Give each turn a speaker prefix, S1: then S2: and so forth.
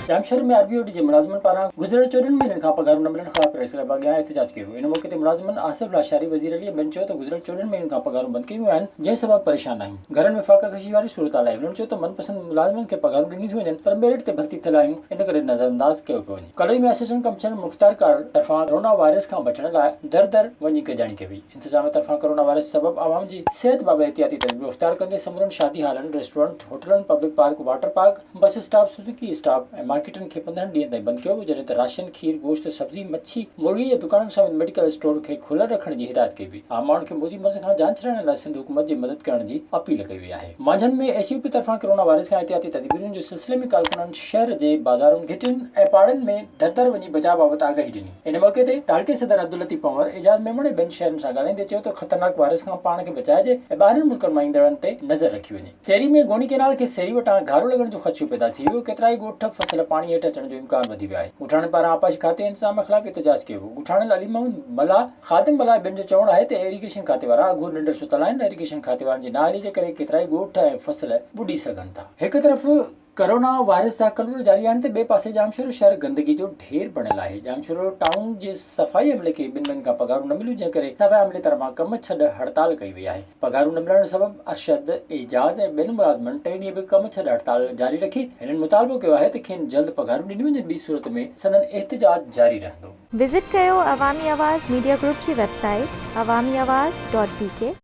S1: ॼामशोरो में आरबीओडी जे मुलाज़िमनि पारां गुज़िरियल 14 महीननि खां पघारूं न मिलण ख़िलाफ़ प्रेस क्लब अॻियां एहतिजाज कयो। इन मौक़े ते मुलाज़िमनि आसिफ लाशारी वज़ीर अली ॿियनि चयो त गुज़िरियल 14 महीननि खां पघारूं बंदि कयूं आहिनि, जंहिं सबबु परेशान आहियूं। घरनि में फाकाकशी वारी सूरत आहे। उन्हनि चयो त मनपसंद मुलाज़िमनि खे पघारूं ॾिनी थियूं वञनि, पर मेरिट ते भर्ती थियल आहियूं, इन करे नज़रअंदाज कयो पियो वञे। क़लुई में असिस्टेंट कमिश्नर मुख़्तार तरफ़ां कोरोना वायरस खां बचण लाइ दर वञी गजाणी कई वई। इंतिज़ाम तरफ़ां कोरोना वायरस सबबु आवाम जी सिहत बाबति एहतियाती तदबीर इख़्तियार कंदे समूरनि शादी हालनि, रेस्टोरेंट, होटलनि, public park, water park, bus stop, Suzuki stop ऐं मार्केटनि खे 15 ॾींहनि ताईं बंदि कयो वियो, जॾहिं त राशन, खीर, गोश्त, सब्जी, मच्छी, मुर्गी ऐं दुकाननि समेत मेडिकल स्टोर खे खुलियल रखण जी हिदायत कई वई। आम माण्हुनि खे मोज़ी मर्ज़ खां जान छॾाइण लाइ सिंध हुकूमत जी मदद करण जी अपील कई वई आहे। मांझंद में एसयूपी तरफ़ां कोरोना वायरस खां एहतियाती तदबीरुनि जे सिलसिले में कारकुननि शहर जे बाज़ारुनि, घिटियुनि ऐं पाड़नि में दर वञी बचाव बाबति आगाही ॾिनी। इन मौक़े ते तालिके सदर अब्दुल लतीफ़ पंवर, एजाज मेमण ऐं ॿियनि शहरनि सां ॻाल्हाईंदे चयो त ख़तरनाक वायरस खां पाण खे बचाइजे ऐं ॿाहिरिनि मुल्कनि मां ईंदड़नि ते नज़र रखी वञे। सेरी में गोनी केनाल खे सेरी वटां घारो लॻण जो ख़दशो पैदा थी वियो। केतिरा ई ॻोठ फसल पाणी हेठि अचण जो इम्कान वधी वियो आहे। ॻोठाणे पारां आपाश खाते इंतज़ाम ख़िलाफ़ एहतिजाज कयो वियो। ॻोठाणल अली मोहम्मद मला, ख़ादिम मला ॿियनि जो चवणु आहे त इरीगेशन खाते वारा अघोर निंड सुतल आहिनि। इरीगेशन खाते वारनि जी नाअहली जे करे केतिरा ई ॻोठ ऐं फसल ॿुॾी सघनि था। हिकु तरफ़ कोरोना वायरस जा कलर जारी आहिनि त ॿिए पासे ॼामशोरो शहर गंदगी जो ढेर बणियल आहे। ॼामशोरो टाउन जे सफ़ाई अमले खे 2 महीननि खां पघारूं न मिलियूं, जंहिं करे सफ़ाई अमले तरफ़ां कम छॾ हड़ताल कई वई आहे। पघारूं न मिलण सबबु अरशद, एजाज ऐं ॿियनि मुलाज़िमनि 3 ॾींहं बि कम छॾ हड़ताल जारी रखी। हिननि मुतालबो कयो आहे त खेनि जल्द पघारूं ॾिनी वञनि, ॿी सूरत में संदन एहतिजाज जारी रहंदो।
S2: विज़िट कयो अवामी आवाज़ मीडिया ग्रुप जी वेबसाइट awamiawaz.pk